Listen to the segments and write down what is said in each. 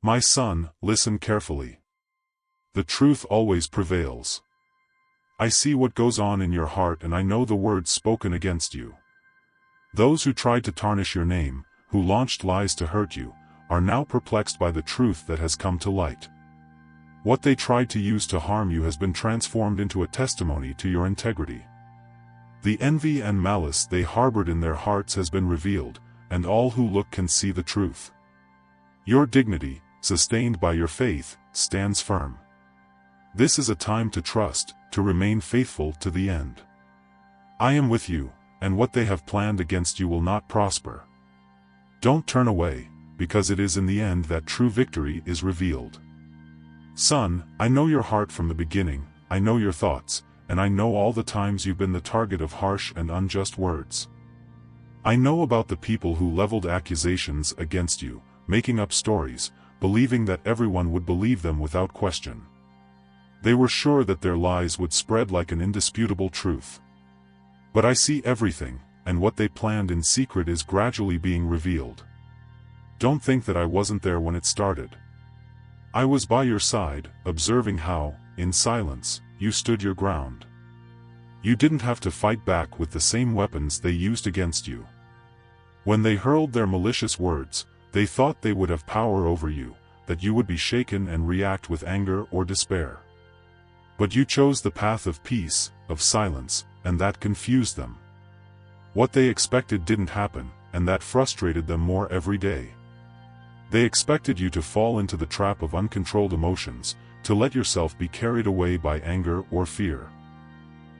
My son, listen carefully. The truth always prevails. I see what goes on in your heart and I know the words spoken against you. Those who tried to tarnish your name, who launched lies to hurt you, are now perplexed by the truth that has come to light. What they tried to use to harm you has been transformed into a testimony to your integrity. The envy and malice they harbored in their hearts has been revealed, and all who look can see the truth. Your dignity, sustained by your faith, stands firm. This is a time to trust, to remain faithful to the end. I am with you, and what they have planned against you will not prosper. Don't turn away, because it is in the end that true victory is revealed. Son, I know your heart from the beginning, I know your thoughts, and I know all the times you've been the target of harsh and unjust words. I know about the people who leveled accusations against you, making up stories, believing that everyone would believe them without question. They were sure that their lies would spread like an indisputable truth. But I see everything, and what they planned in secret is gradually being revealed. Don't think that I wasn't there when it started. I was by your side, observing how, in silence, you stood your ground. You didn't have to fight back with the same weapons they used against you. When they hurled their malicious words, they thought they would have power over you, that you would be shaken and react with anger or despair. But you chose the path of peace, of silence, and that confused them. What they expected didn't happen, and that frustrated them more every day. They expected you to fall into the trap of uncontrolled emotions, to let yourself be carried away by anger or fear.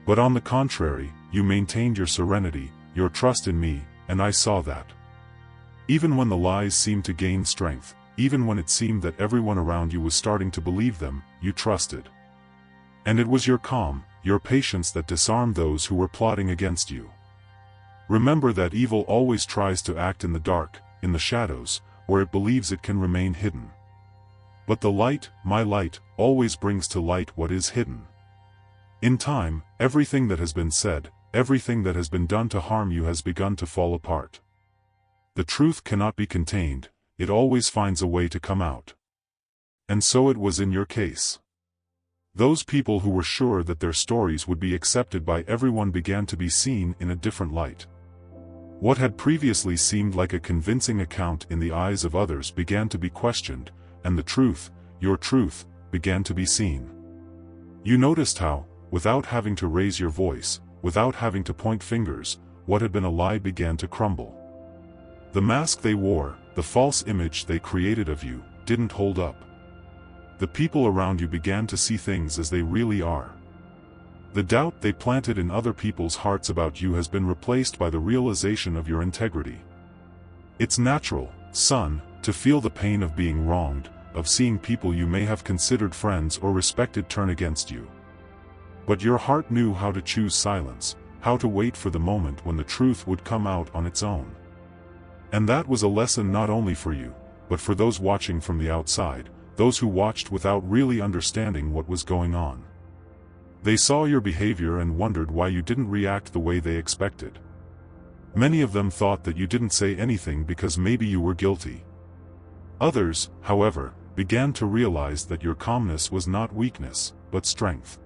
But on the contrary, you maintained your serenity, your trust in me, and I saw that. Even when the lies seemed to gain strength, even when it seemed that everyone around you was starting to believe them, you trusted. And it was your calm, your patience that disarmed those who were plotting against you. Remember that evil always tries to act in the dark, in the shadows, where it believes it can remain hidden. But the light, my light, always brings to light what is hidden. In time, everything that has been said, everything that has been done to harm you has begun to fall apart. The truth cannot be contained, it always finds a way to come out. And so it was in your case. Those people who were sure that their stories would be accepted by everyone began to be seen in a different light. What had previously seemed like a convincing account in the eyes of others began to be questioned, and the truth, your truth, began to be seen. You noticed how, without having to raise your voice, without having to point fingers, what had been a lie began to crumble. The mask they wore, the false image they created of you, didn't hold up. The people around you began to see things as they really are. The doubt they planted in other people's hearts about you has been replaced by the realization of your integrity. It's natural, son, to feel the pain of being wronged, of seeing people you may have considered friends or respected turn against you. But your heart knew how to choose silence, how to wait for the moment when the truth would come out on its own. And that was a lesson not only for you, but for those watching from the outside, those who watched without really understanding what was going on. They saw your behavior and wondered why you didn't react the way they expected. Many of them thought that you didn't say anything because maybe you were guilty. Others, however, began to realize that your calmness was not weakness, but strength.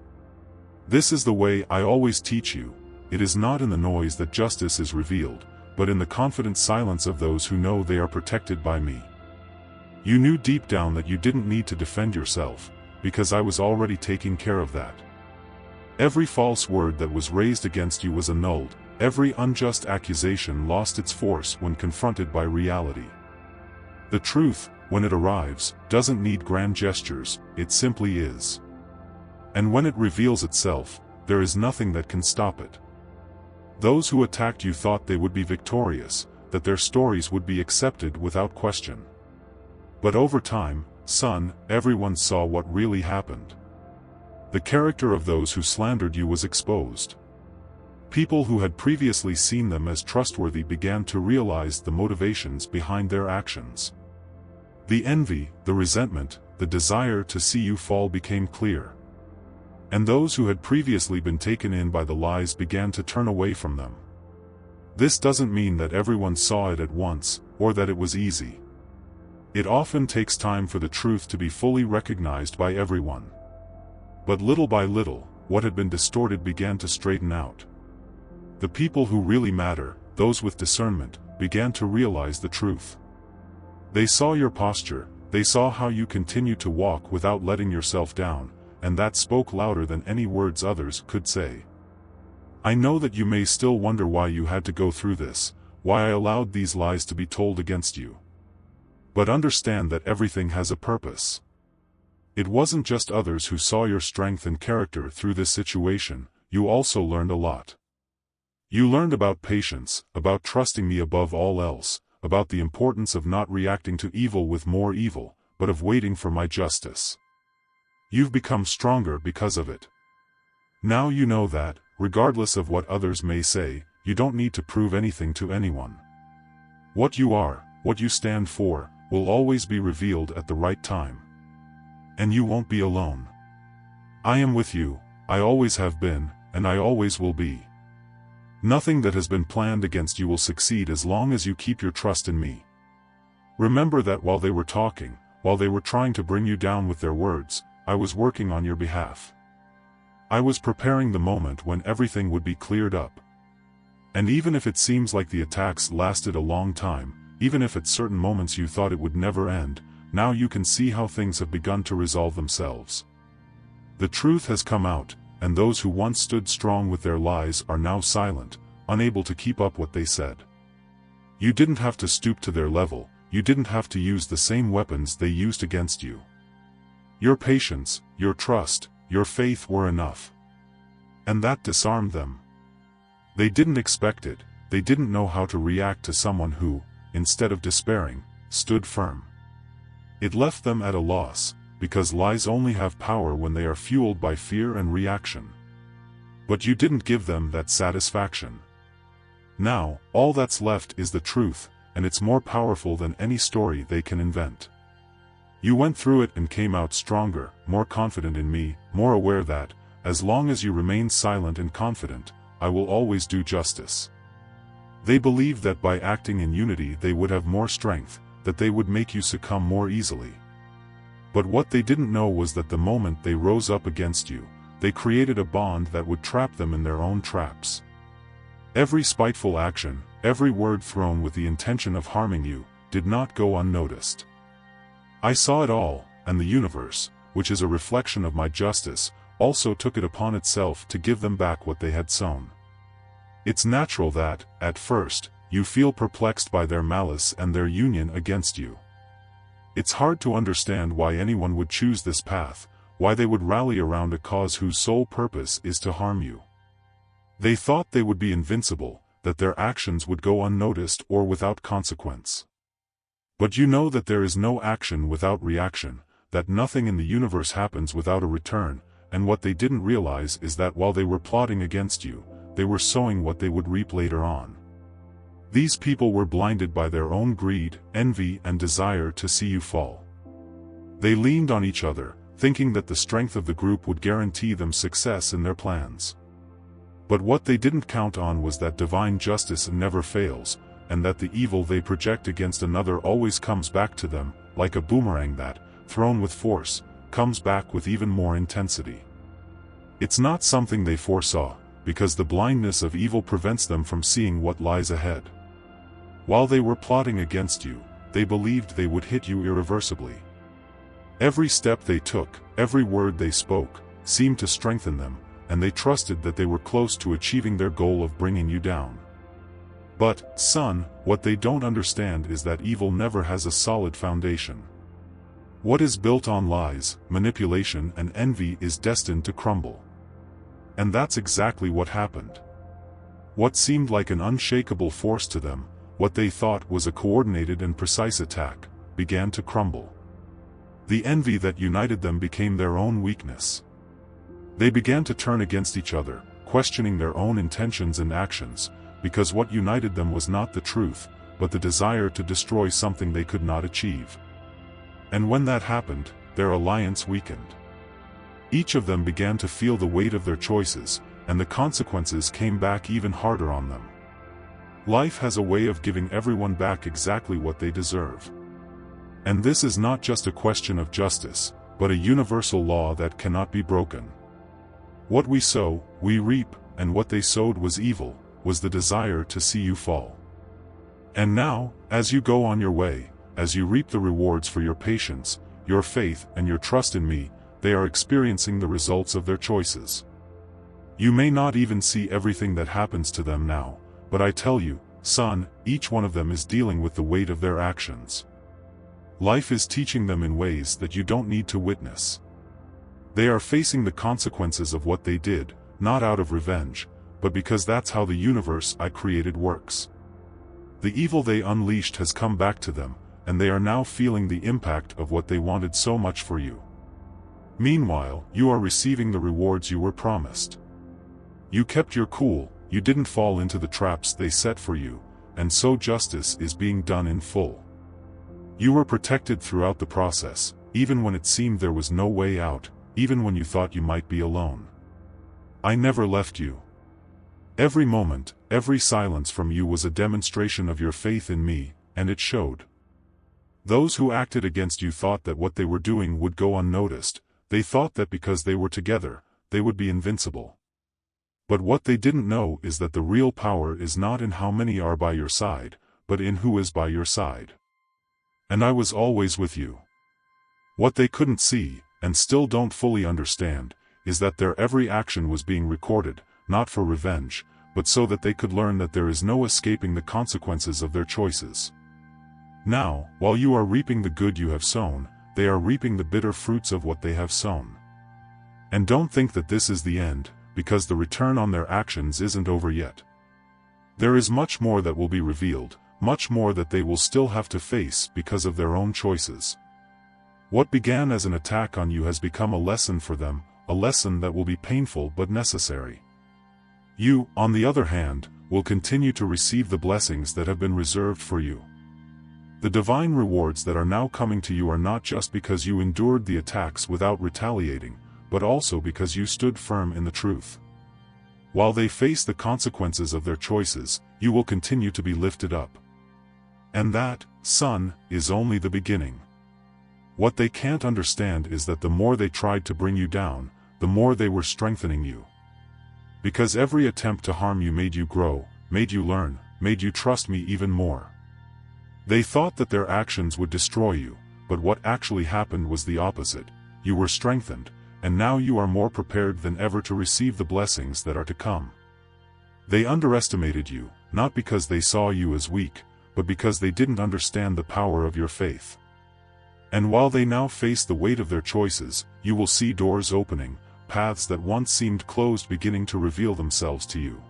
This is the way I always teach you, it is not in the noise that justice is revealed, but in the confident silence of those who know they are protected by me. You knew deep down that you didn't need to defend yourself, because I was already taking care of that. Every false word that was raised against you was annulled, every unjust accusation lost its force when confronted by reality. The truth, when it arrives, doesn't need grand gestures, it simply is. And when it reveals itself, there is nothing that can stop it. Those who attacked you thought they would be victorious, that their stories would be accepted without question. But over time, son, everyone saw what really happened. The character of those who slandered you was exposed. People who had previously seen them as trustworthy began to realize the motivations behind their actions. The envy, the resentment, the desire to see you fall became clear. And those who had previously been taken in by the lies began to turn away from them. This doesn't mean that everyone saw it at once, or that it was easy. It often takes time for the truth to be fully recognized by everyone. But little by little, what had been distorted began to straighten out. The people who really matter, those with discernment, began to realize the truth. They saw your posture, they saw how you continued to walk without letting yourself down, and that spoke louder than any words others could say. I know that you may still wonder why you had to go through this, why I allowed these lies to be told against you. But understand that everything has a purpose. It wasn't just others who saw your strength and character through this situation, you also learned a lot. You learned about patience, about trusting me above all else, about the importance of not reacting to evil with more evil, but of waiting for my justice. You've become stronger because of it. Now you know that, regardless of what others may say, you don't need to prove anything to anyone. What you are, what you stand for, will always be revealed at the right time. And you won't be alone. I am with you, I always have been, and I always will be. Nothing that has been planned against you will succeed as long as you keep your trust in me. Remember that while they were talking, while they were trying to bring you down with their words, I was working on your behalf. I was preparing the moment when everything would be cleared up. And even if it seems like the attacks lasted a long time, even if at certain moments you thought it would never end, now you can see how things have begun to resolve themselves. The truth has come out, and those who once stood strong with their lies are now silent, unable to keep up what they said. You didn't have to stoop to their level, you didn't have to use the same weapons they used against you. Your patience, your trust, your faith were enough. And that disarmed them. They didn't expect it, they didn't know how to react to someone who, instead of despairing, stood firm. It left them at a loss, because lies only have power when they are fueled by fear and reaction. But you didn't give them that satisfaction. Now, all that's left is the truth, and it's more powerful than any story they can invent. You went through it and came out stronger, more confident in me, more aware that, as long as you remain silent and confident, I will always do justice. They believed that by acting in unity they would have more strength, that they would make you succumb more easily. But what they didn't know was that the moment they rose up against you, they created a bond that would trap them in their own traps. Every spiteful action, every word thrown with the intention of harming you, did not go unnoticed. I saw it all, and the universe, which is a reflection of my justice, also took it upon itself to give them back what they had sown. It's natural that, at first, you feel perplexed by their malice and their union against you. It's hard to understand why anyone would choose this path, why they would rally around a cause whose sole purpose is to harm you. They thought they would be invincible, that their actions would go unnoticed or without consequence. But you know that there is no action without reaction, that nothing in the universe happens without a return, and what they didn't realize is that while they were plotting against you, they were sowing what they would reap later on. These people were blinded by their own greed, envy, and desire to see you fall. They leaned on each other, thinking that the strength of the group would guarantee them success in their plans. But what they didn't count on was that divine justice never fails, and that the evil they project against another always comes back to them, like a boomerang that, thrown with force, comes back with even more intensity. It's not something they foresaw, because the blindness of evil prevents them from seeing what lies ahead. While they were plotting against you, they believed they would hit you irreversibly. Every step they took, every word they spoke, seemed to strengthen them, and they trusted that they were close to achieving their goal of bringing you down. But, son, what they don't understand is that evil never has a solid foundation. What is built on lies, manipulation, and envy is destined to crumble. And that's exactly what happened. What seemed like an unshakable force to them, what they thought was a coordinated and precise attack, began to crumble. The envy that united them became their own weakness. They began to turn against each other, questioning their own intentions and actions, because what united them was not the truth, but the desire to destroy something they could not achieve. And when that happened, their alliance weakened. Each of them began to feel the weight of their choices, and the consequences came back even harder on them. Life has a way of giving everyone back exactly what they deserve. And this is not just a question of justice, but a universal law that cannot be broken. What we sow, we reap, and what they sowed was evil, was the desire to see you fall. And now, as you go on your way, as you reap the rewards for your patience, your faith, and your trust in me, they are experiencing the results of their choices. You may not even see everything that happens to them now, but I tell you, son, each one of them is dealing with the weight of their actions. Life is teaching them in ways that you don't need to witness. They are facing the consequences of what they did, not out of revenge, but because that's how the universe I created works. The evil they unleashed has come back to them, and they are now feeling the impact of what they wanted so much for you. Meanwhile, you are receiving the rewards you were promised. You kept your cool, you didn't fall into the traps they set for you, and so justice is being done in full. You were protected throughout the process, even when it seemed there was no way out, even when you thought you might be alone. I never left you. Every moment, every silence from you was a demonstration of your faith in me, and it showed. Those who acted against you thought that what they were doing would go unnoticed. They thought that because they were together, they would be invincible. But what they didn't know is that the real power is not in how many are by your side, but in who is by your side. And I was always with you. What they couldn't see, and still don't fully understand, is that their every action was being recorded, not for revenge, but so that they could learn that there is no escaping the consequences of their choices. Now, while you are reaping the good you have sown, they are reaping the bitter fruits of what they have sown. And don't think that this is the end, because the return on their actions isn't over yet. There is much more that will be revealed, much more that they will still have to face because of their own choices. What began as an attack on you has become a lesson for them, a lesson that will be painful but necessary. You, on the other hand, will continue to receive the blessings that have been reserved for you. The divine rewards that are now coming to you are not just because you endured the attacks without retaliating, but also because you stood firm in the truth. While they face the consequences of their choices, you will continue to be lifted up. And that, son, is only the beginning. What they can't understand is that the more they tried to bring you down, the more they were strengthening you. Because every attempt to harm you made you grow, made you learn, made you trust me even more. They thought that their actions would destroy you, but what actually happened was the opposite. You were strengthened, and now you are more prepared than ever to receive the blessings that are to come. They underestimated you, not because they saw you as weak, but because they didn't understand the power of your faith. And while they now face the weight of their choices, you will see doors opening, paths that once seemed closed beginning to reveal themselves to you.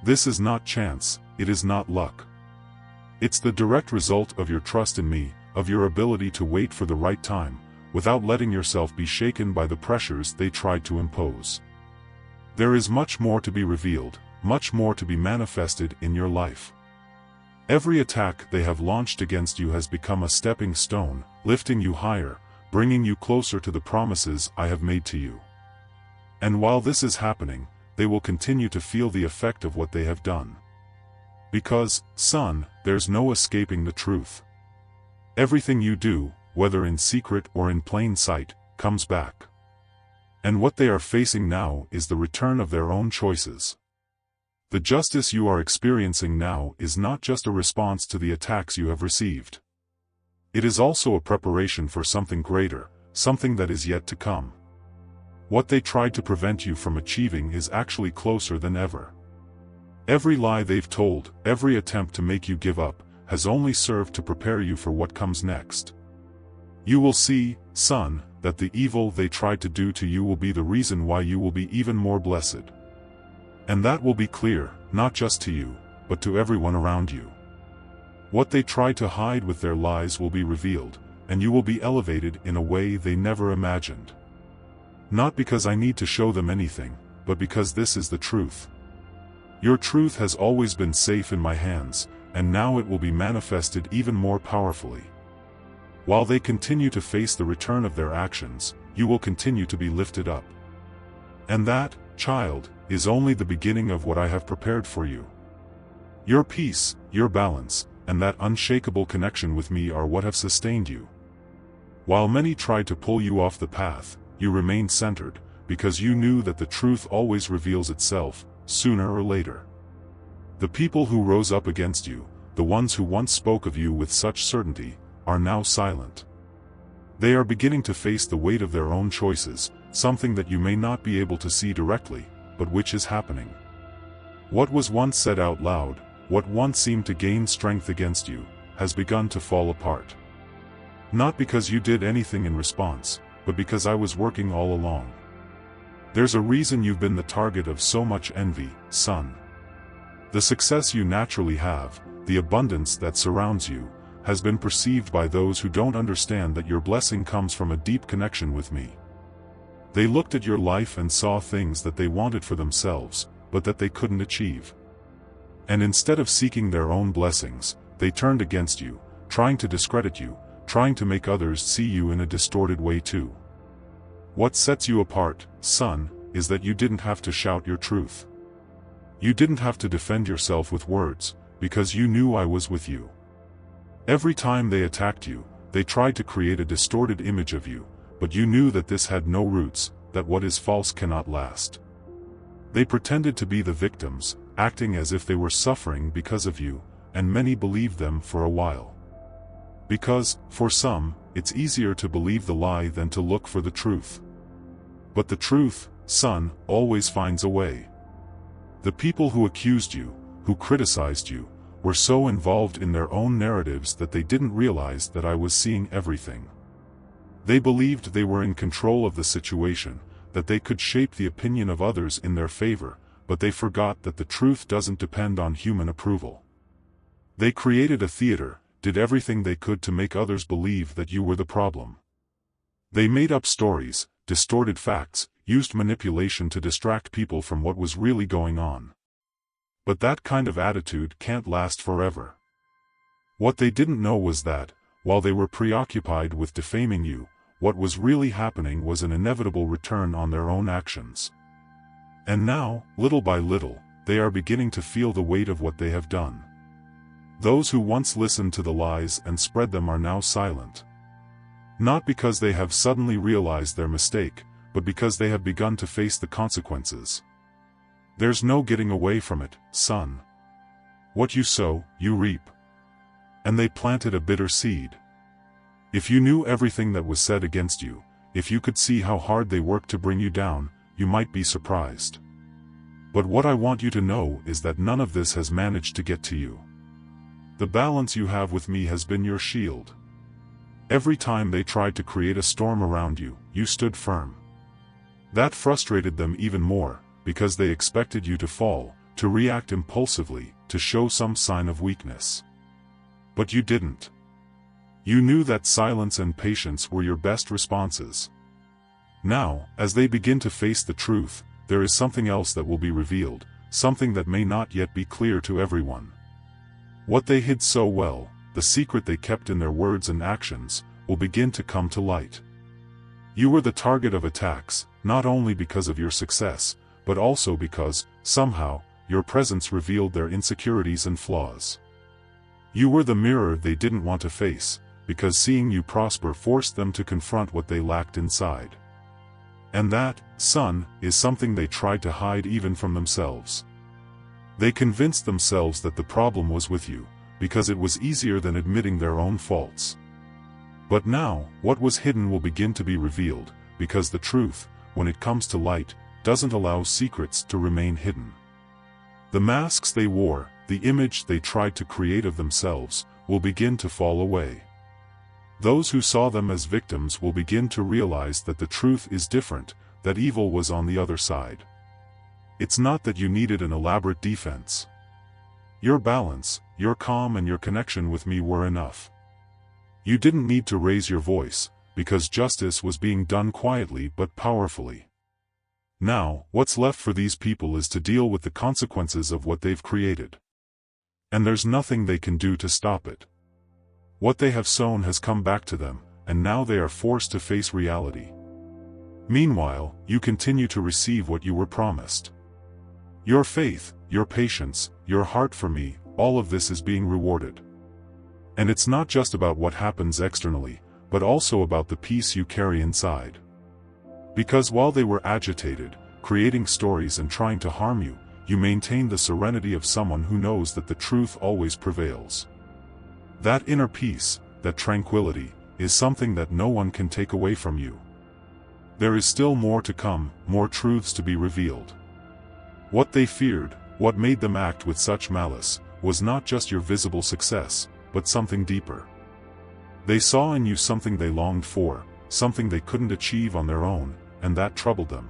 This is not chance, it is not luck. It's the direct result of your trust in me, of your ability to wait for the right time, without letting yourself be shaken by the pressures they tried to impose. There is much more to be revealed, much more to be manifested in your life. Every attack they have launched against you has become a stepping stone, lifting you higher, bringing you closer to the promises I have made to you. And while this is happening, they will continue to feel the effect of what they have done. Because, son, there's no escaping the truth. Everything you do, whether in secret or in plain sight, comes back. And what they are facing now is the return of their own choices. The justice you are experiencing now is not just a response to the attacks you have received. It is also a preparation for something greater, something that is yet to come. What they tried to prevent you from achieving is actually closer than ever. Every lie they've told, every attempt to make you give up, has only served to prepare you for what comes next. You will see, son, that the evil they tried to do to you will be the reason why you will be even more blessed. And that will be clear, not just to you, but to everyone around you. What they tried to hide with their lies will be revealed, and you will be elevated in a way they never imagined. Not because I need to show them anything, but because this is the truth. Your truth has always been safe in my hands, and now it will be manifested even more powerfully. While they continue to face the return of their actions, you will continue to be lifted up. And that, child, is only the beginning of what I have prepared for you. Your peace, your balance, and that unshakable connection with me are what have sustained you. While many tried to pull you off the path, you remained centered, because you knew that the truth always reveals itself, sooner or later. The people who rose up against you, the ones who once spoke of you with such certainty, are now silent. They are beginning to face the weight of their own choices, something that you may not be able to see directly, but which is happening. What was once said out loud, what once seemed to gain strength against you, has begun to fall apart. Not because you did anything in response, but because I was working all along. There's a reason you've been the target of so much envy, son. The success you naturally have, the abundance that surrounds you, has been perceived by those who don't understand that your blessing comes from a deep connection with me. They looked at your life and saw things that they wanted for themselves, but that they couldn't achieve. And instead of seeking their own blessings, they turned against you, trying to discredit you, trying to make others see you in a distorted way too. What sets you apart, son, is that you didn't have to shout your truth. You didn't have to defend yourself with words, because you knew I was with you. Every time they attacked you, they tried to create a distorted image of you, but you knew that this had no roots, that what is false cannot last. They pretended to be the victims, acting as if they were suffering because of you, and many believed them for a while. Because, for some, it's easier to believe the lie than to look for the truth. But the truth, son, always finds a way. The people who accused you, who criticized you, were so involved in their own narratives that they didn't realize that I was seeing everything. They believed they were in control of the situation, that they could shape the opinion of others in their favor, but they forgot that the truth doesn't depend on human approval. They created a theater, did everything they could to make others believe that you were the problem. They made up stories, distorted facts, used manipulation to distract people from what was really going on. But that kind of attitude can't last forever. What they didn't know was that, while they were preoccupied with defaming you, what was really happening was an inevitable return on their own actions. And now, little by little, they are beginning to feel the weight of what they have done. Those who once listened to the lies and spread them are now silent. Not because they have suddenly realized their mistake, but because they have begun to face the consequences. There's no getting away from it, son. What you sow, you reap. And they planted a bitter seed. If you knew everything that was said against you, if you could see how hard they worked to bring you down, you might be surprised. But what I want you to know is that none of this has managed to get to you. The balance you have with me has been your shield. Every time they tried to create a storm around you, you stood firm. That frustrated them even more, because they expected you to fall, to react impulsively, to show some sign of weakness. But you didn't. You knew that silence and patience were your best responses. Now, as they begin to face the truth, there is something else that will be revealed, something that may not yet be clear to everyone. What they hid so well, the secret they kept in their words and actions, will begin to come to light. You were the target of attacks, not only because of your success, but also because, somehow, your presence revealed their insecurities and flaws. You were the mirror they didn't want to face, because seeing you prosper forced them to confront what they lacked inside. And that, son, is something they tried to hide even from themselves. They convinced themselves that the problem was with you, because it was easier than admitting their own faults. But now, what was hidden will begin to be revealed, because the truth, when it comes to light, doesn't allow secrets to remain hidden. The masks they wore, the image they tried to create of themselves, will begin to fall away. Those who saw them as victims will begin to realize that the truth is different, that evil was on the other side. It's not that you needed an elaborate defense. Your balance, your calm and your connection with me were enough. You didn't need to raise your voice, because justice was being done quietly but powerfully. Now, what's left for these people is to deal with the consequences of what they've created. And there's nothing they can do to stop it. What they have sown has come back to them, and now they are forced to face reality. Meanwhile, you continue to receive what you were promised. Your faith, your patience, your heart for me, all of this is being rewarded. And it's not just about what happens externally, but also about the peace you carry inside. Because while they were agitated, creating stories and trying to harm you, you maintained the serenity of someone who knows that the truth always prevails. That inner peace, that tranquility, is something that no one can take away from you. There is still more to come, more truths to be revealed. What they feared, what made them act with such malice, was not just your visible success, but something deeper. They saw in you something they longed for, something they couldn't achieve on their own, and that troubled them.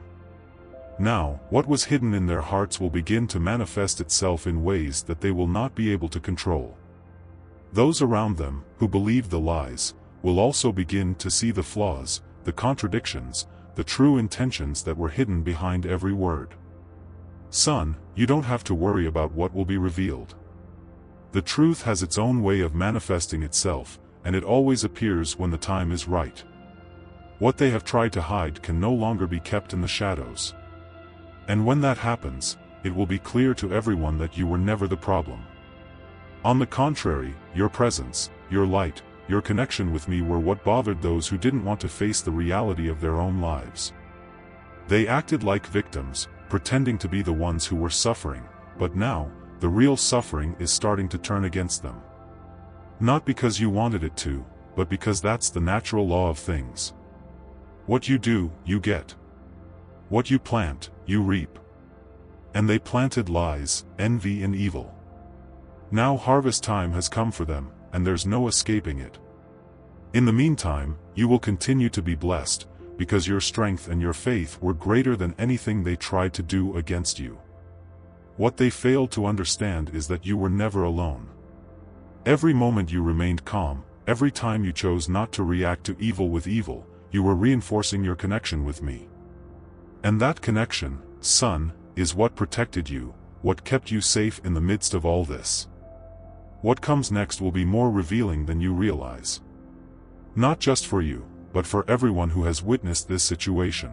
Now, what was hidden in their hearts will begin to manifest itself in ways that they will not be able to control. Those around them, who believed the lies, will also begin to see the flaws, the contradictions, the true intentions that were hidden behind every word. Son, you don't have to worry about what will be revealed. The truth has its own way of manifesting itself, and it always appears when the time is right. What they have tried to hide can no longer be kept in the shadows. And when that happens, it will be clear to everyone that you were never the problem. On the contrary, your presence, your light, your connection with me were what bothered those who didn't want to face the reality of their own lives. They acted like victims, pretending to be the ones who were suffering, but now, the real suffering is starting to turn against them. Not because you wanted it to, but because that's the natural law of things. What you do, you get. What you plant, you reap. And they planted lies, envy and evil. Now harvest time has come for them, and there's no escaping it. In the meantime, you will continue to be blessed, because your strength and your faith were greater than anything they tried to do against you. What they failed to understand is that you were never alone. Every moment you remained calm, every time you chose not to react to evil with evil, you were reinforcing your connection with me. And that connection, son, is what protected you, what kept you safe in the midst of all this. What comes next will be more revealing than you realize. Not just for you, but for everyone who has witnessed this situation.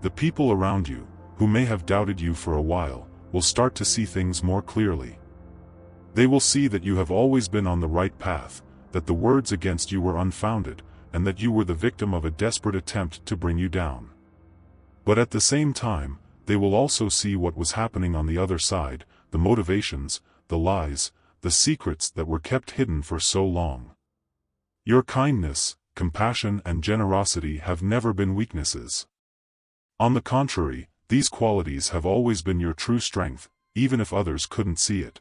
The people around you, who may have doubted you for a while, will start to see things more clearly. They will see that you have always been on the right path, that the words against you were unfounded, and that you were the victim of a desperate attempt to bring you down. But at the same time, they will also see what was happening on the other side, the motivations, the lies, the secrets that were kept hidden for so long. Your kindness, compassion and generosity have never been weaknesses. On the contrary, these qualities have always been your true strength, even if others couldn't see it.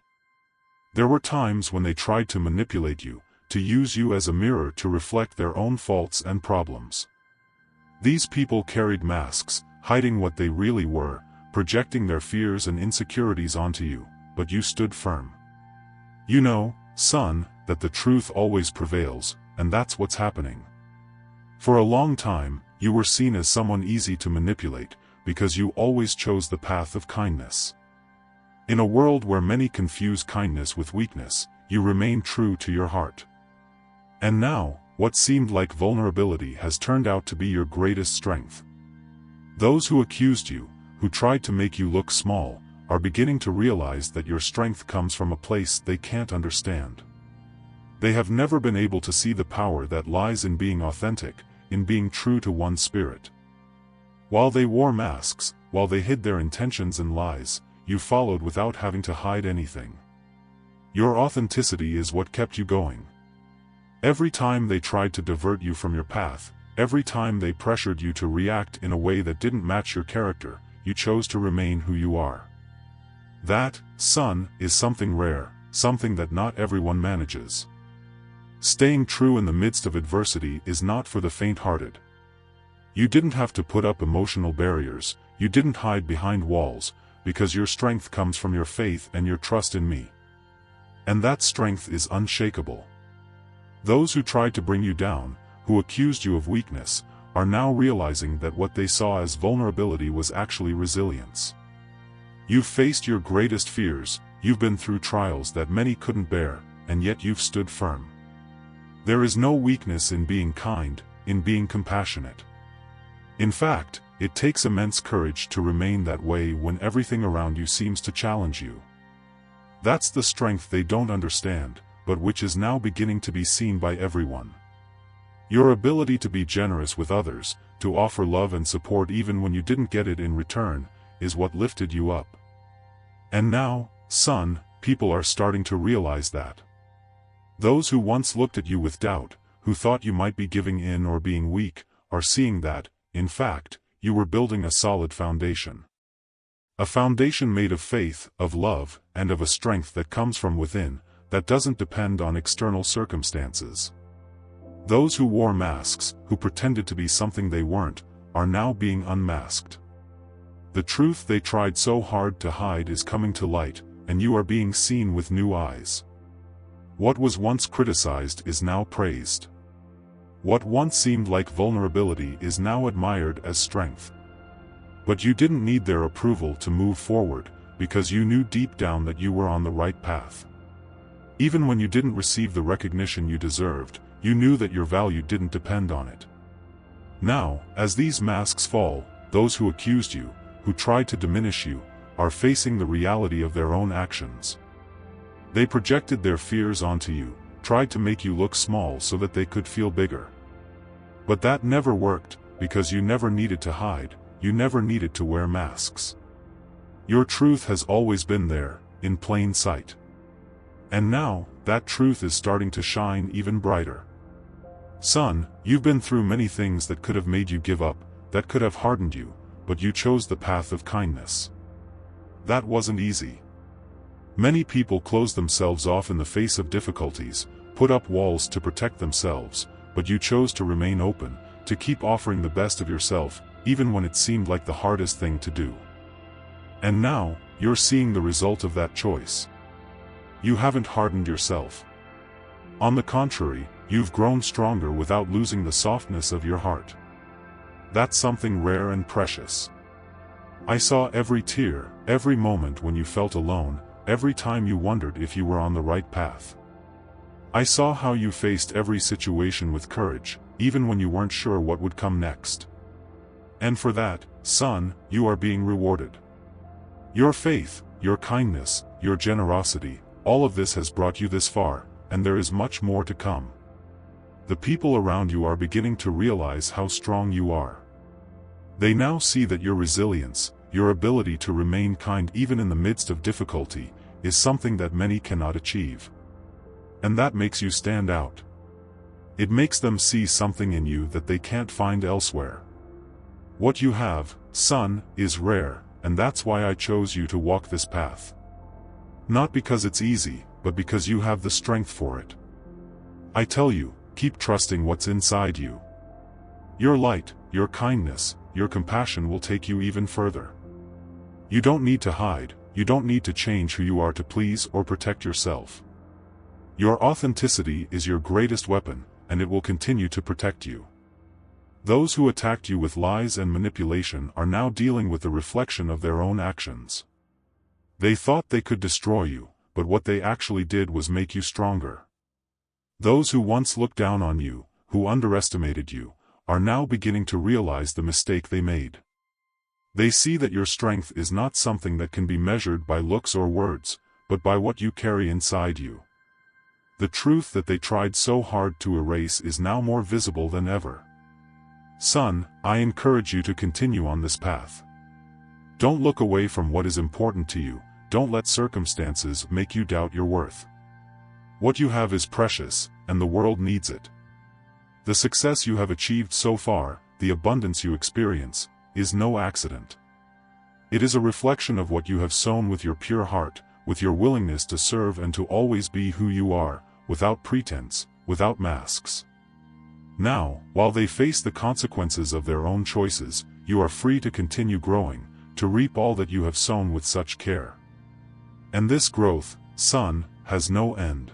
There were times when they tried to manipulate you, to use you as a mirror to reflect their own faults and problems. These people carried masks, hiding what they really were, projecting their fears and insecurities onto you, but you stood firm. You know, son, that the truth always prevails, and that's what's happening. For a long time, you were seen as someone easy to manipulate, because you always chose the path of kindness. In a world where many confuse kindness with weakness, you remain true to your heart. And now, what seemed like vulnerability has turned out to be your greatest strength. Those who accused you, who tried to make you look small, are beginning to realize that your strength comes from a place they can't understand. They have never been able to see the power that lies in being authentic, in being true to one's spirit. While they wore masks, while they hid their intentions and lies, you followed without having to hide anything. Your authenticity is what kept you going. Every time they tried to divert you from your path, every time they pressured you to react in a way that didn't match your character, you chose to remain who you are. That, son, is something rare, something that not everyone manages. Staying true in the midst of adversity is not for the faint-hearted. You didn't have to put up emotional barriers, you didn't hide behind walls, because your strength comes from your faith and your trust in me. And that strength is unshakable. Those who tried to bring you down, who accused you of weakness, are now realizing that what they saw as vulnerability was actually resilience. You've faced your greatest fears, you've been through trials that many couldn't bear, and yet you've stood firm. There is no weakness in being kind, in being compassionate. In fact, it takes immense courage to remain that way when everything around you seems to challenge you. That's the strength they don't understand, but which is now beginning to be seen by everyone. Your ability to be generous with others, to offer love and support even when you didn't get it in return, is what lifted you up. And now, son, people are starting to realize that. Those who once looked at you with doubt, who thought you might be giving in or being weak, are seeing that, in fact, you were building a solid foundation. A foundation made of faith, of love, and of a strength that comes from within, that doesn't depend on external circumstances. Those who wore masks, who pretended to be something they weren't, are now being unmasked. The truth they tried so hard to hide is coming to light, and you are being seen with new eyes. What was once criticized is now praised. What once seemed like vulnerability is now admired as strength. But you didn't need their approval to move forward, because you knew deep down that you were on the right path. Even when you didn't receive the recognition you deserved, you knew that your value didn't depend on it. Now, as these masks fall, those who accused you, who tried to diminish you, are facing the reality of their own actions. They projected their fears onto you, tried to make you look small so that they could feel bigger. But that never worked, because you never needed to hide, you never needed to wear masks. Your truth has always been there, in plain sight. And now, that truth is starting to shine even brighter. Son, you've been through many things that could have made you give up, that could have hardened you, but you chose the path of kindness. That wasn't easy. Many people close themselves off in the face of difficulties, put up walls to protect themselves, but you chose to remain open, to keep offering the best of yourself, even when it seemed like the hardest thing to do. And now, you're seeing the result of that choice. You haven't hardened yourself. On the contrary, you've grown stronger without losing the softness of your heart. That's something rare and precious. I saw every tear, every moment when you felt alone, every time you wondered if you were on the right path. I saw how you faced every situation with courage, even when you weren't sure what would come next. And for that, son, you are being rewarded. Your faith, your kindness, your generosity, all of this has brought you this far, and there is much more to come. The people around you are beginning to realize how strong you are. They now see that your resilience, your ability to remain kind even in the midst of difficulty, is something that many cannot achieve. And that makes you stand out. It makes them see something in you that they can't find elsewhere. What you have, son, is rare, and that's why I chose you to walk this path. Not because it's easy, but because you have the strength for it. I tell you, keep trusting what's inside you. Your light, your kindness, your compassion will take you even further. You don't need to hide, you don't need to change who you are to please or protect yourself. Your authenticity is your greatest weapon, and it will continue to protect you. Those who attacked you with lies and manipulation are now dealing with the reflection of their own actions. They thought they could destroy you, but what they actually did was make you stronger. Those who once looked down on you, who underestimated you, are now beginning to realize the mistake they made. They see that your strength is not something that can be measured by looks or words, but by what you carry inside you. The truth that they tried so hard to erase is now more visible than ever. Son, I encourage you to continue on this path. Don't look away from what is important to you, don't let circumstances make you doubt your worth. What you have is precious, and the world needs it. The success you have achieved so far, the abundance you experience, is no accident. It is a reflection of what you have sown with your pure heart, with your willingness to serve and to always be who you are, without pretense, without masks. Now, while they face the consequences of their own choices, you are free to continue growing, to reap all that you have sown with such care. And this growth, son, has no end.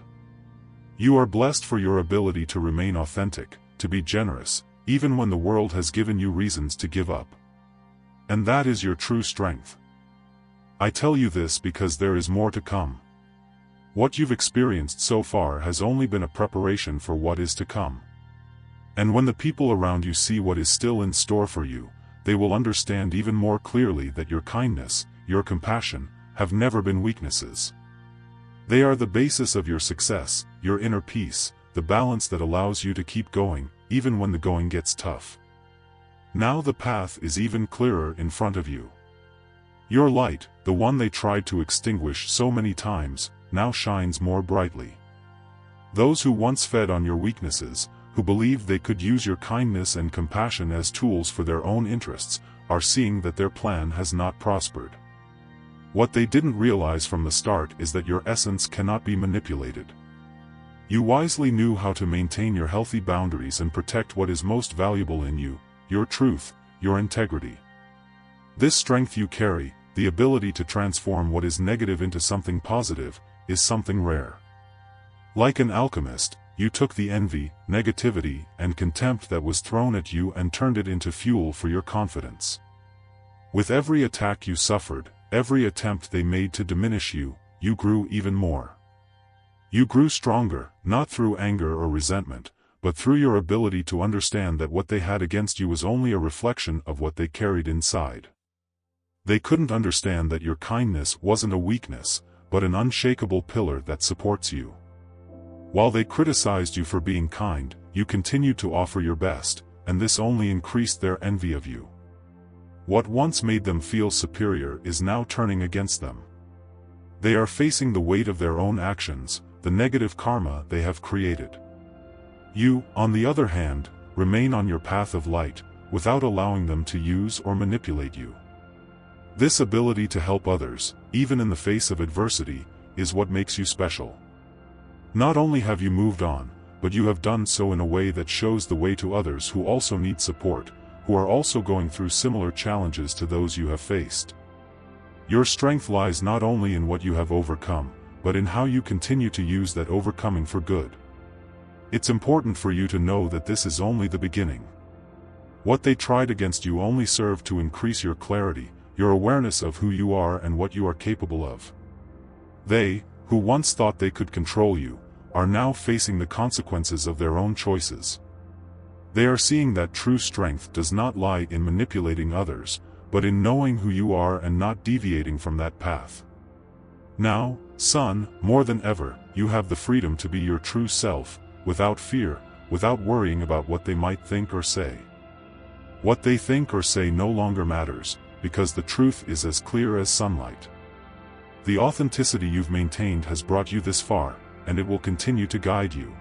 You are blessed for your ability to remain authentic, to be generous, even when the world has given you reasons to give up. And that is your true strength. I tell you this because there is more to come. What you've experienced so far has only been a preparation for what is to come. And when the people around you see what is still in store for you, they will understand even more clearly that your kindness, your compassion, have never been weaknesses. They are the basis of your success, your inner peace, the balance that allows you to keep going, even when the going gets tough. Now the path is even clearer in front of you. Your light, the one they tried to extinguish so many times, now shines more brightly. Those who once fed on your weaknesses, who believed they could use your kindness and compassion as tools for their own interests, are seeing that their plan has not prospered. What they didn't realize from the start is that your essence cannot be manipulated. You wisely knew how to maintain your healthy boundaries and protect what is most valuable in you, your truth, your integrity. This strength you carry, the ability to transform what is negative into something positive, is something rare. Like an alchemist, you took the envy, negativity, and contempt that was thrown at you and turned it into fuel for your confidence. With every attack you suffered, every attempt they made to diminish you, you grew even more. You grew stronger, not through anger or resentment, but through your ability to understand that what they had against you was only a reflection of what they carried inside. They couldn't understand that your kindness wasn't a weakness, but an unshakable pillar that supports you. While they criticized you for being kind, you continued to offer your best, and this only increased their envy of you. What once made them feel superior is now turning against them. They are facing the weight of their own actions, the negative karma they have created. You, on the other hand, remain on your path of light, without allowing them to use or manipulate you. This ability to help others, even in the face of adversity, is what makes you special. Not only have you moved on, but you have done so in a way that shows the way to others who also need support, who are also going through similar challenges to those you have faced. Your strength lies not only in what you have overcome, but in how you continue to use that overcoming for good. It's important for you to know that this is only the beginning. What they tried against you only served to increase your clarity, your awareness of who you are and what you are capable of. They, who once thought they could control you, are now facing the consequences of their own choices. They are seeing that true strength does not lie in manipulating others, but in knowing who you are and not deviating from that path. Now, son, more than ever, you have the freedom to be your true self, without fear, without worrying about what they might think or say. What they think or say no longer matters, because the truth is as clear as sunlight. The authenticity you've maintained has brought you this far, and it will continue to guide you.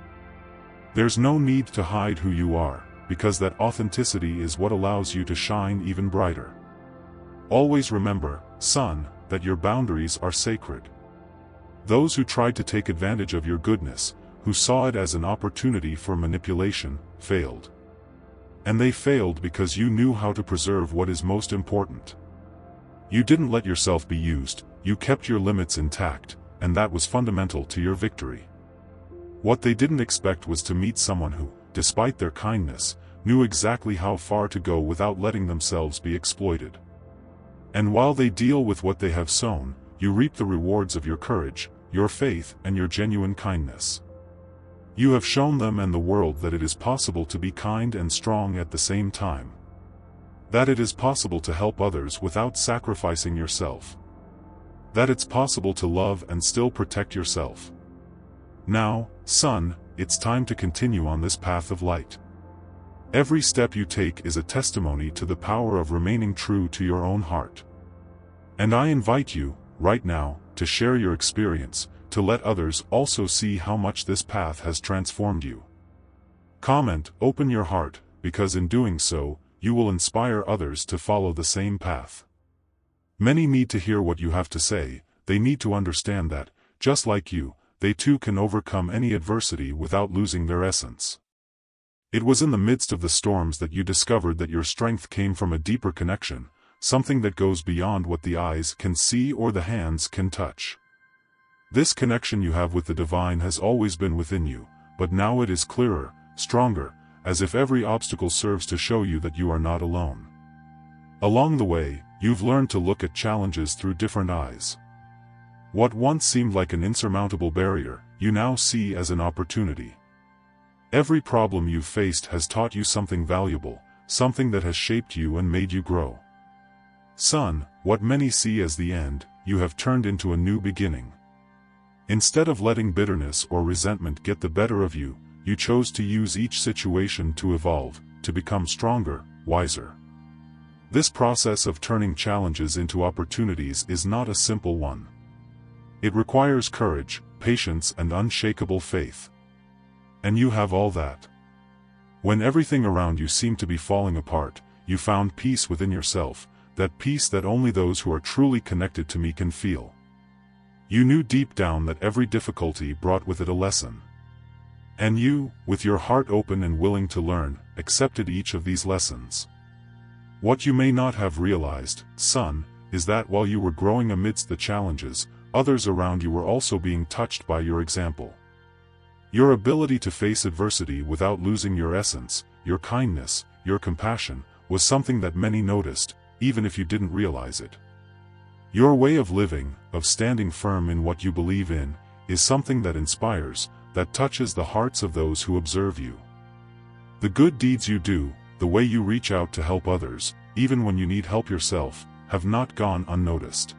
There's no need to hide who you are, because that authenticity is what allows you to shine even brighter. Always remember, son, that your boundaries are sacred. Those who tried to take advantage of your goodness, who saw it as an opportunity for manipulation, failed. And they failed because you knew how to preserve what is most important. You didn't let yourself be used, you kept your limits intact, and that was fundamental to your victory. What they didn't expect was to meet someone who, despite their kindness, knew exactly how far to go without letting themselves be exploited. And while they deal with what they have sown, you reap the rewards of your courage, your faith, and your genuine kindness. You have shown them and the world that it is possible to be kind and strong at the same time. That it is possible to help others without sacrificing yourself. That it's possible to love and still protect yourself. Now, son, it's time to continue on this path of light. Every step you take is a testimony to the power of remaining true to your own heart. And I invite you, right now, to share your experience, to let others also see how much this path has transformed you. Comment, open your heart, because in doing so, you will inspire others to follow the same path. Many need to hear what you have to say, they need to understand that, just like you, they too can overcome any adversity without losing their essence. It was in the midst of the storms that you discovered that your strength came from a deeper connection, something that goes beyond what the eyes can see or the hands can touch. This connection you have with the divine has always been within you, but now it is clearer, stronger, as if every obstacle serves to show you that you are not alone. Along the way, you've learned to look at challenges through different eyes. What once seemed like an insurmountable barrier, you now see as an opportunity. Every problem you've faced has taught you something valuable, something that has shaped you and made you grow. Son, what many see as the end, you have turned into a new beginning. Instead of letting bitterness or resentment get the better of you, you chose to use each situation to evolve, to become stronger, wiser. This process of turning challenges into opportunities is not a simple one. It requires courage, patience, and unshakable faith. And you have all that. When everything around you seemed to be falling apart, you found peace within yourself, that peace that only those who are truly connected to me can feel. You knew deep down that every difficulty brought with it a lesson. And you, with your heart open and willing to learn, accepted each of these lessons. What you may not have realized, son, is that while you were growing amidst the challenges, others around you were also being touched by your example. Your ability to face adversity without losing your essence, your kindness, your compassion, was something that many noticed, even if you didn't realize it. Your way of living, of standing firm in what you believe in, is something that inspires, that touches the hearts of those who observe you. The good deeds you do, the way you reach out to help others, even when you need help yourself, have not gone unnoticed.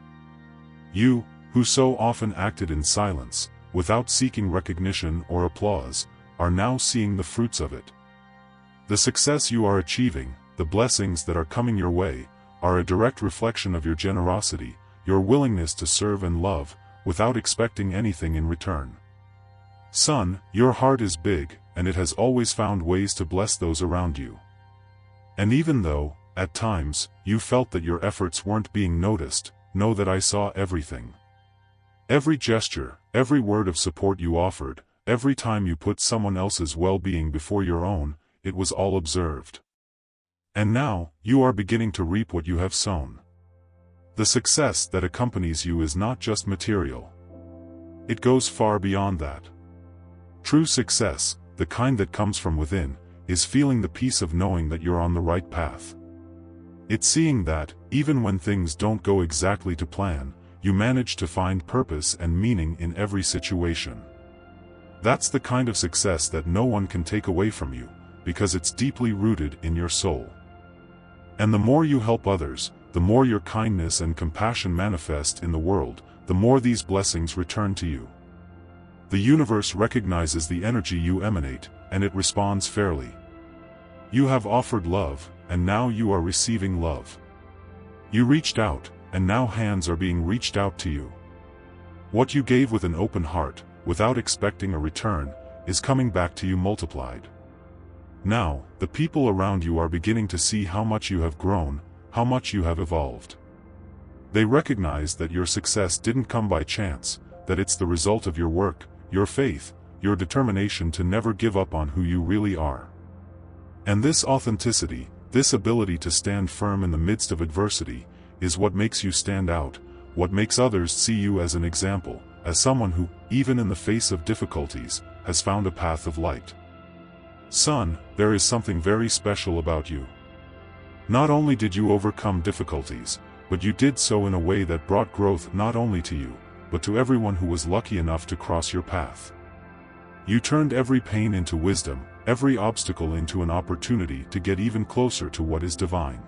You, who so often acted in silence, without seeking recognition or applause, are now seeing the fruits of it. The success you are achieving, the blessings that are coming your way, are a direct reflection of your generosity, your willingness to serve and love, without expecting anything in return. Son, your heart is big, and it has always found ways to bless those around you. And even though, at times, you felt that your efforts weren't being noticed, know that I saw everything. Every gesture, every word of support you offered, every time you put someone else's well-being before your own, it was all observed. And now, you are beginning to reap what you have sown. The success that accompanies you is not just material. It goes far beyond that. True success, the kind that comes from within, is feeling the peace of knowing that you're on the right path. It's seeing that, even when things don't go exactly to plan, you manage to find purpose and meaning in every situation. That's the kind of success that no one can take away from you, because it's deeply rooted in your soul. And the more you help others, the more your kindness and compassion manifest in the world, the more these blessings return to you. The universe recognizes the energy you emanate, and it responds fairly. You have offered love, and now you are receiving love. You reached out, and now hands are being reached out to you. What you gave with an open heart, without expecting a return, is coming back to you multiplied. Now, the people around you are beginning to see how much you have grown, how much you have evolved. They recognize that your success didn't come by chance, that it's the result of your work, your faith, your determination to never give up on who you really are. And this authenticity, this ability to stand firm in the midst of adversity, is what makes you stand out, what makes others see you as an example, as someone who, even in the face of difficulties, has found a path of light. Son, there is something very special about you. Not only did you overcome difficulties, but you did so in a way that brought growth not only to you, but to everyone who was lucky enough to cross your path. You turned every pain into wisdom, every obstacle into an opportunity to get even closer to what is divine.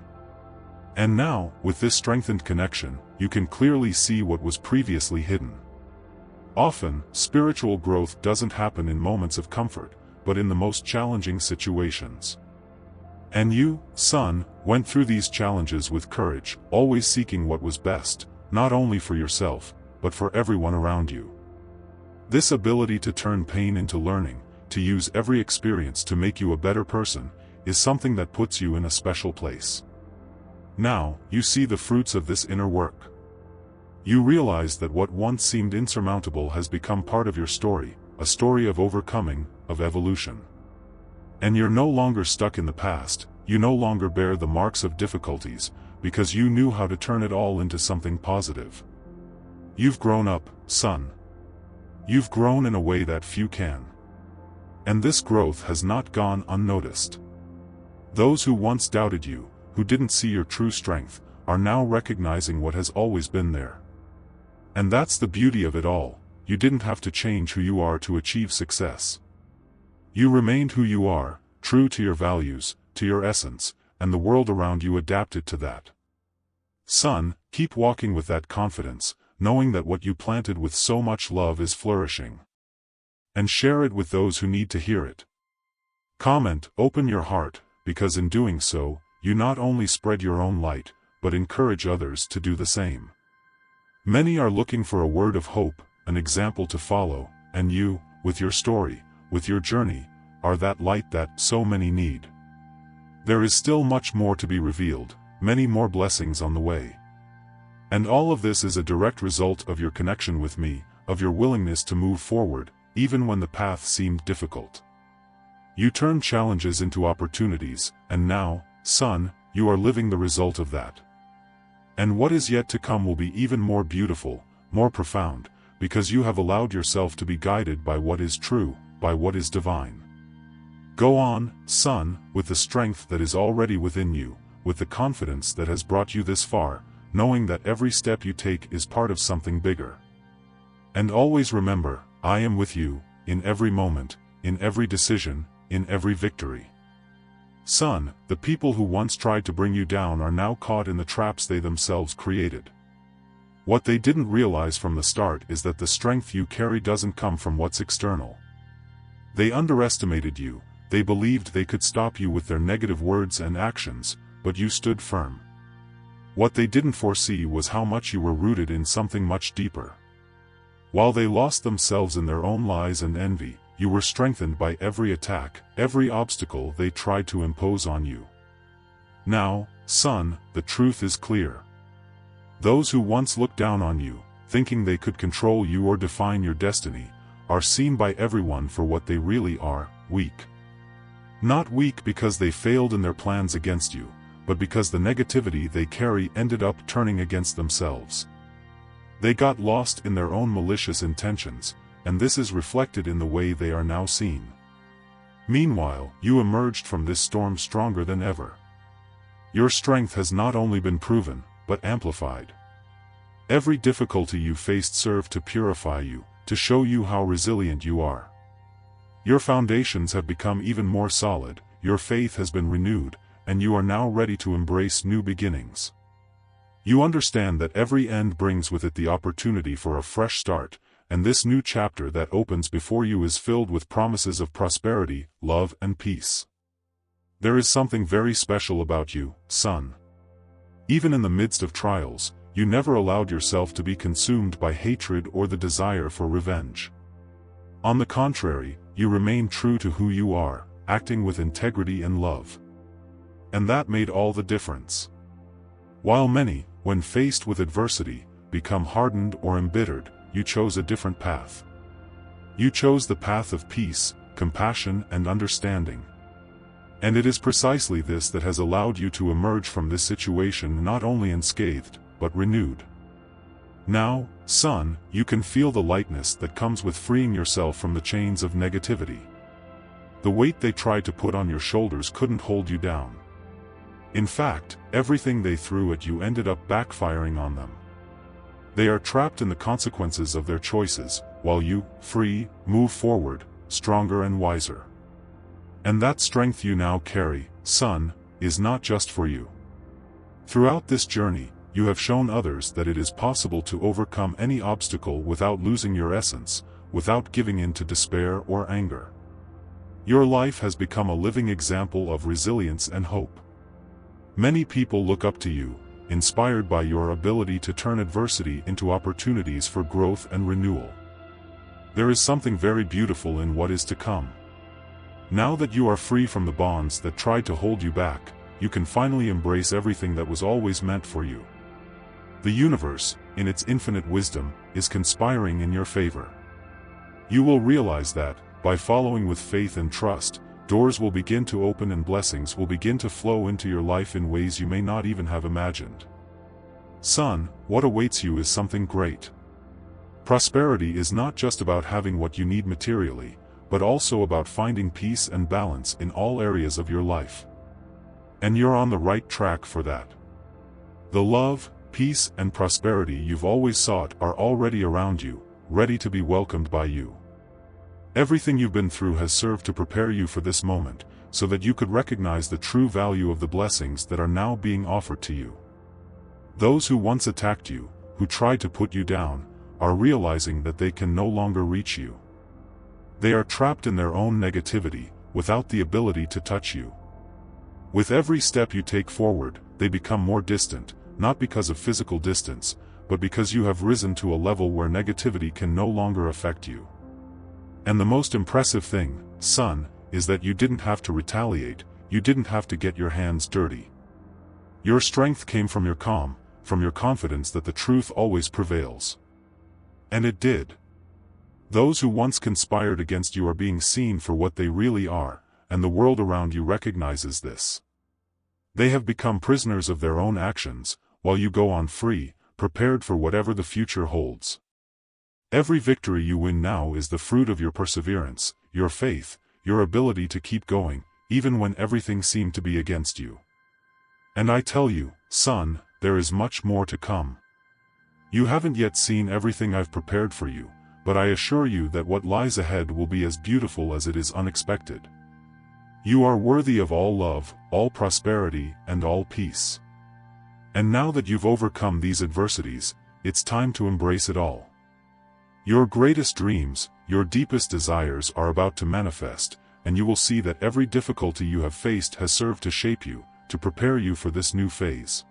And now, with this strengthened connection, you can clearly see what was previously hidden. Often, spiritual growth doesn't happen in moments of comfort, but in the most challenging situations. And you, son, went through these challenges with courage, always seeking what was best, not only for yourself, but for everyone around you. This ability to turn pain into learning, to use every experience to make you a better person, is something that puts you in a special place. Now, you see the fruits of this inner work. You realize that what once seemed insurmountable has become part of your story, a story of overcoming, of evolution. And you're no longer stuck in the past, you no longer bear the marks of difficulties, because you knew how to turn it all into something positive. You've grown up, son. You've grown in a way that few can. And this growth has not gone unnoticed. Those who once doubted you, who didn't see your true strength, are now recognizing what has always been there. And that's the beauty of it all. You didn't have to change who you are to achieve success. You remained who you are, true to your values, to your essence, and the world around you adapted to that. Son, keep walking with that confidence, knowing that what you planted with so much love is flourishing. And share it with those who need to hear it. Comment, open your heart, because in doing so, you not only spread your own light, but encourage others to do the same. Many are looking for a word of hope, an example to follow, and you, with your story, with your journey, are that light that so many need. There is still much more to be revealed, many more blessings on the way. And all of this is a direct result of your connection with me, of your willingness to move forward, even when the path seemed difficult. You turned challenges into opportunities, and now, son, you are living the result of that. And what is yet to come will be even more beautiful, more profound, because you have allowed yourself to be guided by what is true, by what is divine. Go on, son, with the strength that is already within you, with the confidence that has brought you this far, knowing that every step you take is part of something bigger. And always remember, I am with you, in every moment, in every decision, in every victory. Son, the people who once tried to bring you down are now caught in the traps they themselves created. What they didn't realize from the start is that the strength you carry doesn't come from what's external. They underestimated you, they believed they could stop you with their negative words and actions, but you stood firm. What they didn't foresee was how much you were rooted in something much deeper. While they lost themselves in their own lies and envy, you were strengthened by every attack, every obstacle they tried to impose on you. Now, son, the truth is clear. Those who once looked down on you, thinking they could control you or define your destiny, are seen by everyone for what they really are, weak. Not weak because they failed in their plans against you, but because the negativity they carry ended up turning against themselves. They got lost in their own malicious intentions, and this is reflected in the way they are now seen. Meanwhile, you emerged from this storm stronger than ever. Your strength has not only been proven, but amplified. Every difficulty you faced served to purify you, to show you how resilient you are. Your foundations have become even more solid, your faith has been renewed, and you are now ready to embrace new beginnings. You understand that every end brings with it the opportunity for a fresh start, and this new chapter that opens before you is filled with promises of prosperity, love and peace. There is something very special about you, son. Even in the midst of trials, you never allowed yourself to be consumed by hatred or the desire for revenge. On the contrary, you remained true to who you are, acting with integrity and love. And that made all the difference. While many, when faced with adversity, become hardened or embittered, you chose a different path. You chose the path of peace, compassion and understanding. And it is precisely this that has allowed you to emerge from this situation not only unscathed, but renewed. Now, son, you can feel the lightness that comes with freeing yourself from the chains of negativity. The weight they tried to put on your shoulders couldn't hold you down. In fact, everything they threw at you ended up backfiring on them. They are trapped in the consequences of their choices, while you, free, move forward, stronger and wiser. And that strength you now carry, son, is not just for you. Throughout this journey, you have shown others that it is possible to overcome any obstacle without losing your essence, without giving in to despair or anger. Your life has become a living example of resilience and hope. Many people look up to you, inspired by your ability to turn adversity into opportunities for growth and renewal. There is something very beautiful in what is to come. Now that you are free from the bonds that tried to hold you back, you can finally embrace everything that was always meant for you. The universe, in its infinite wisdom, is conspiring in your favor. You will realize that, by following with faith and trust, doors will begin to open and blessings will begin to flow into your life in ways you may not even have imagined. Son, what awaits you is something great. Prosperity is not just about having what you need materially, but also about finding peace and balance in all areas of your life. And you're on the right track for that. The love, peace and prosperity you've always sought are already around you, ready to be welcomed by you. Everything you've been through has served to prepare you for this moment, so that you could recognize the true value of the blessings that are now being offered to you. Those who once attacked you, who tried to put you down, are realizing that they can no longer reach you. They are trapped in their own negativity, without the ability to touch you. With every step you take forward, they become more distant, not because of physical distance, but because you have risen to a level where negativity can no longer affect you. And the most impressive thing, son, is that you didn't have to retaliate, you didn't have to get your hands dirty. Your strength came from your calm, from your confidence that the truth always prevails. And it did. Those who once conspired against you are being seen for what they really are, and the world around you recognizes this. They have become prisoners of their own actions, while you go on free, prepared for whatever the future holds. Every victory you win now is the fruit of your perseverance, your faith, your ability to keep going, even when everything seemed to be against you. And I tell you, son, there is much more to come. You haven't yet seen everything I've prepared for you, but I assure you that what lies ahead will be as beautiful as it is unexpected. You are worthy of all love, all prosperity, and all peace. And now that you've overcome these adversities, it's time to embrace it all. Your greatest dreams, your deepest desires are about to manifest, and you will see that every difficulty you have faced has served to shape you, to prepare you for this new phase.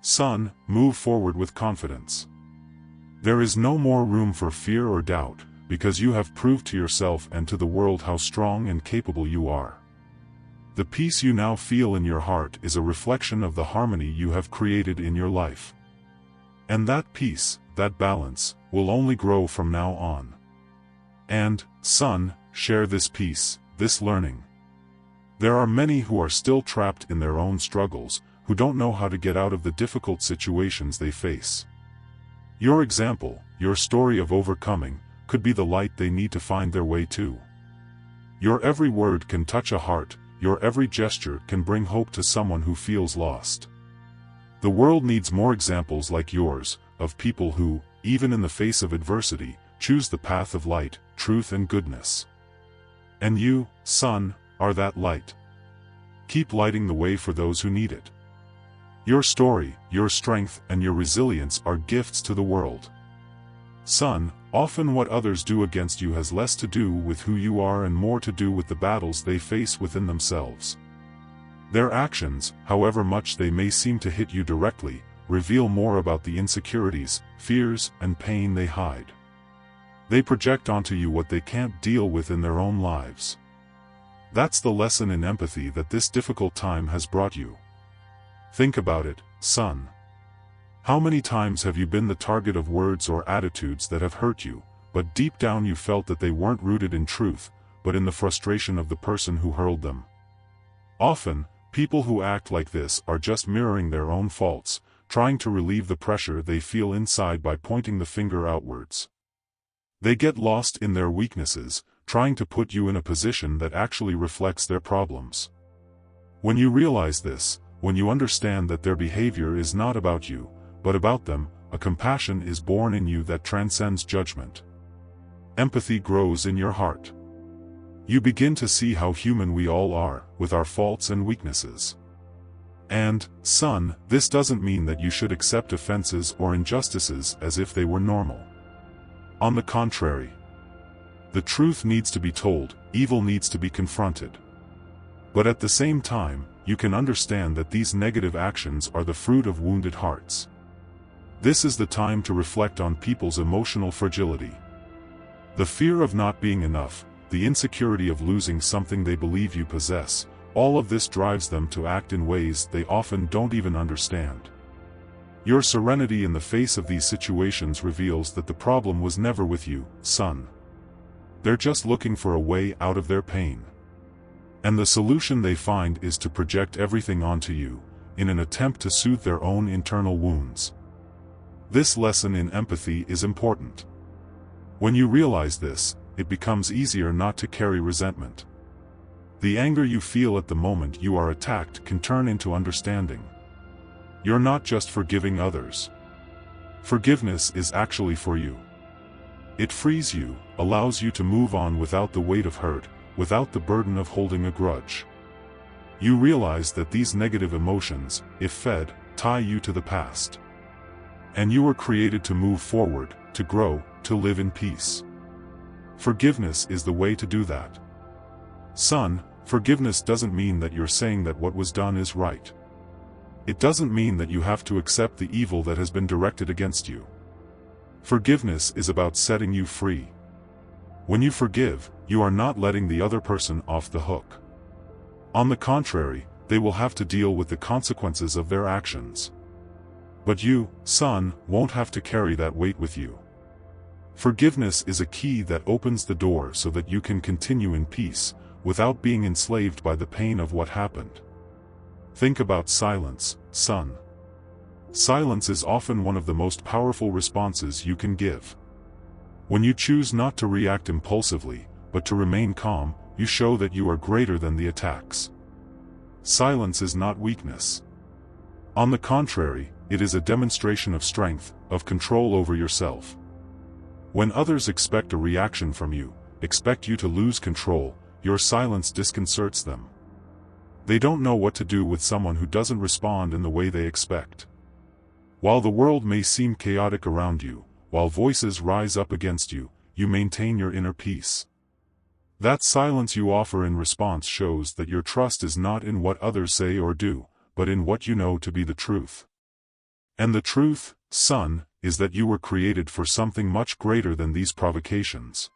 Son, move forward with confidence. There is no more room for fear or doubt, because you have proved to yourself and to the world how strong and capable you are. The peace you now feel in your heart is a reflection of the harmony you have created in your life. And that peace, that balance, will only grow from now on. And, son, share this peace, this learning. There are many who are still trapped in their own struggles, who don't know how to get out of the difficult situations they face. Your example, your story of overcoming, could be the light they need to find their way to. Your every word can touch a heart, your every gesture can bring hope to someone who feels lost. The world needs more examples like yours, of people who, even in the face of adversity, choose the path of light, truth and goodness. And you, son, are that light. Keep lighting the way for those who need it. Your story, your strength, and your resilience are gifts to the world. Son, often what others do against you has less to do with who you are and more to do with the battles they face within themselves. Their actions, however much they may seem to hit you directly, reveal more about the insecurities, fears, and pain they hide. They project onto you what they can't deal with in their own lives. That's the lesson in empathy that this difficult time has brought you. Think about it, son. How many times have you been the target of words or attitudes that have hurt you, but deep down you felt that they weren't rooted in truth, but in the frustration of the person who hurled them? Often, people who act like this are just mirroring their own faults, trying to relieve the pressure they feel inside by pointing the finger outwards. They get lost in their weaknesses, trying to put you in a position that actually reflects their problems. When you realize this, when you understand that their behavior is not about you, but about them, a compassion is born in you that transcends judgment. Empathy grows in your heart. You begin to see how human we all are, with our faults and weaknesses. And, son, this doesn't mean that you should accept offenses or injustices as if they were normal. On the contrary. The truth needs to be told, evil needs to be confronted. But at the same time, you can understand that these negative actions are the fruit of wounded hearts. This is the time to reflect on people's emotional fragility. The fear of not being enough, the insecurity of losing something they believe you possess, all of this drives them to act in ways they often don't even understand. Your serenity in the face of these situations reveals that the problem was never with you, son. They're just looking for a way out of their pain. And the solution they find is to project everything onto you, in an attempt to soothe their own internal wounds. This lesson in empathy is important. When you realize this, it becomes easier not to carry resentment. The anger you feel at the moment you are attacked can turn into understanding. You're not just forgiving others. Forgiveness is actually for you. It frees you, allows you to move on without the weight of hurt, without the burden of holding a grudge. You realize that these negative emotions, if fed, tie you to the past. And you were created to move forward, to grow, to live in peace. Forgiveness is the way to do that. Son, forgiveness doesn't mean that you're saying that what was done is right. It doesn't mean that you have to accept the evil that has been directed against you. Forgiveness is about setting you free. When you forgive, you are not letting the other person off the hook. On the contrary, they will have to deal with the consequences of their actions. But you, son, won't have to carry that weight with you. Forgiveness is a key that opens the door so that you can continue in peace, without being enslaved by the pain of what happened. Think about silence, son. Silence is often one of the most powerful responses you can give. When you choose not to react impulsively, but to remain calm, you show that you are greater than the attacks. Silence is not weakness. On the contrary, it is a demonstration of strength, of control over yourself. When others expect a reaction from you, expect you to lose control, your silence disconcerts them. They don't know what to do with someone who doesn't respond in the way they expect. While the world may seem chaotic around you, while voices rise up against you, you maintain your inner peace. That silence you offer in response shows that your trust is not in what others say or do, but in what you know to be the truth. And the truth, son, is that you were created for something much greater than these provocations.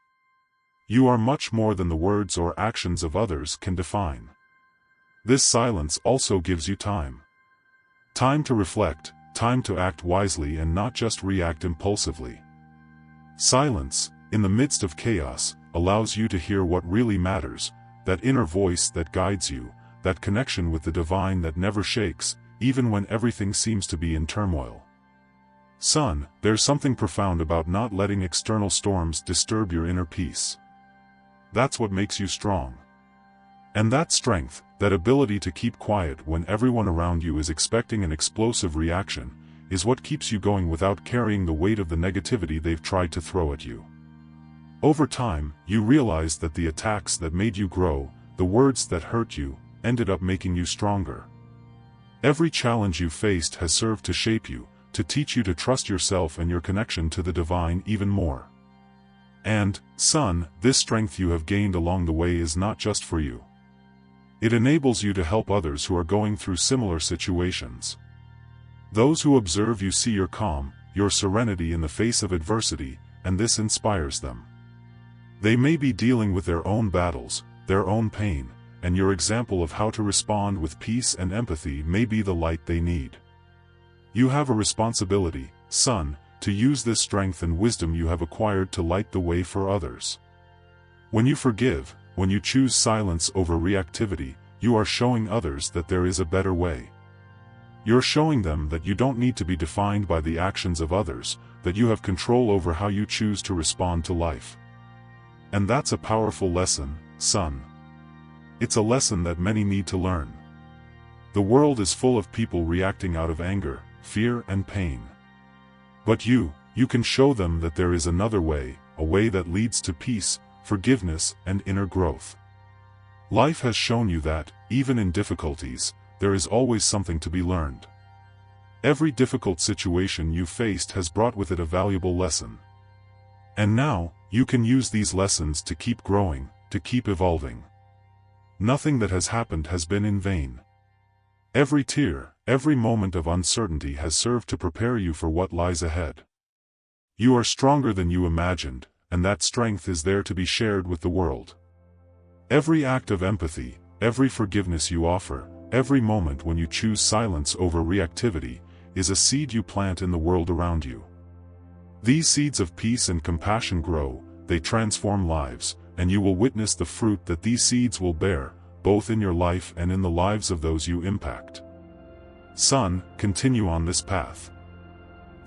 You are much more than the words or actions of others can define. This silence also gives you time. Time to reflect, time to act wisely and not just react impulsively. Silence, in the midst of chaos, allows you to hear what really matters, that inner voice that guides you, that connection with the divine that never shakes, even when everything seems to be in turmoil. Son, there's something profound about not letting external storms disturb your inner peace. That's what makes you strong. And that strength, that ability to keep quiet when everyone around you is expecting an explosive reaction, is what keeps you going without carrying the weight of the negativity they've tried to throw at you. Over time, you realize that the attacks that made you grow, the words that hurt you, ended up making you stronger. Every challenge you faced has served to shape you, to teach you to trust yourself and your connection to the divine even more. And, son, this strength you have gained along the way is not just for you. It enables you to help others who are going through similar situations. Those who observe you see your calm, your serenity in the face of adversity, and this inspires them. They may be dealing with their own battles, their own pain, and your example of how to respond with peace and empathy may be the light they need. You have a responsibility, son, to use this strength and wisdom you have acquired to light the way for others. When you forgive, when you choose silence over reactivity, you are showing others that there is a better way. You're showing them that you don't need to be defined by the actions of others, that you have control over how you choose to respond to life. And that's a powerful lesson, son. It's a lesson that many need to learn. The world is full of people reacting out of anger, fear and pain. But you can show them that there is another way, a way that leads to peace, forgiveness and inner growth. Life has shown you that, even in difficulties, there is always something to be learned. Every difficult situation you faced has brought with it a valuable lesson. And now, you can use these lessons to keep growing, to keep evolving. Nothing that has happened has been in vain. Every tear, every moment of uncertainty has served to prepare you for what lies ahead. You are stronger than you imagined, and that strength is there to be shared with the world. Every act of empathy, every forgiveness you offer, every moment when you choose silence over reactivity, is a seed you plant in the world around you. These seeds of peace and compassion grow, they transform lives, and you will witness the fruit that these seeds will bear, both in your life and in the lives of those you impact. Son, continue on this path.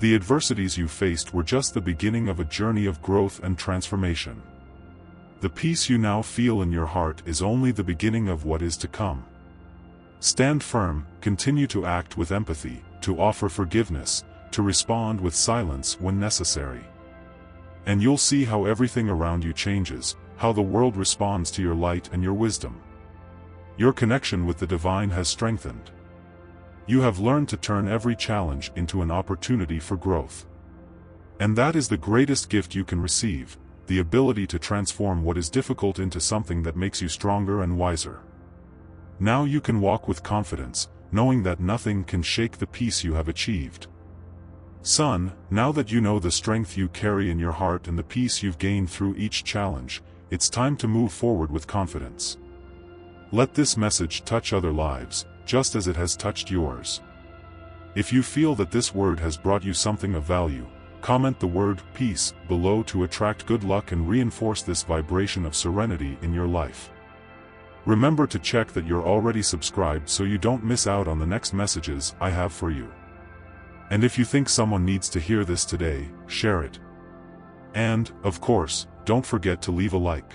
The adversities you faced were just the beginning of a journey of growth and transformation. The peace you now feel in your heart is only the beginning of what is to come. Stand firm, continue to act with empathy, to offer forgiveness, to respond with silence when necessary. And you'll see how everything around you changes, how the world responds to your light and your wisdom. Your connection with the divine has strengthened. You have learned to turn every challenge into an opportunity for growth. And that is the greatest gift you can receive, the ability to transform what is difficult into something that makes you stronger and wiser. Now you can walk with confidence, knowing that nothing can shake the peace you have achieved. Son, now that you know the strength you carry in your heart and the peace you've gained through each challenge, it's time to move forward with confidence. Let this message touch other lives, just as it has touched yours. If you feel that this word has brought you something of value, comment the word peace below to attract good luck and reinforce this vibration of serenity in your life. Remember to check that you're already subscribed so you don't miss out on the next messages I have for you. And if you think someone needs to hear this today, share it. And, of course, don't forget to leave a like.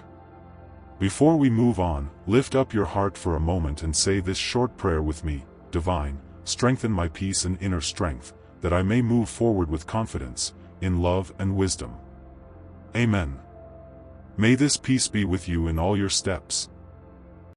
Before we move on, lift up your heart for a moment and say this short prayer with me. Divine, strengthen my peace and inner strength, that I may move forward with confidence, in love and wisdom. Amen. May this peace be with you in all your steps.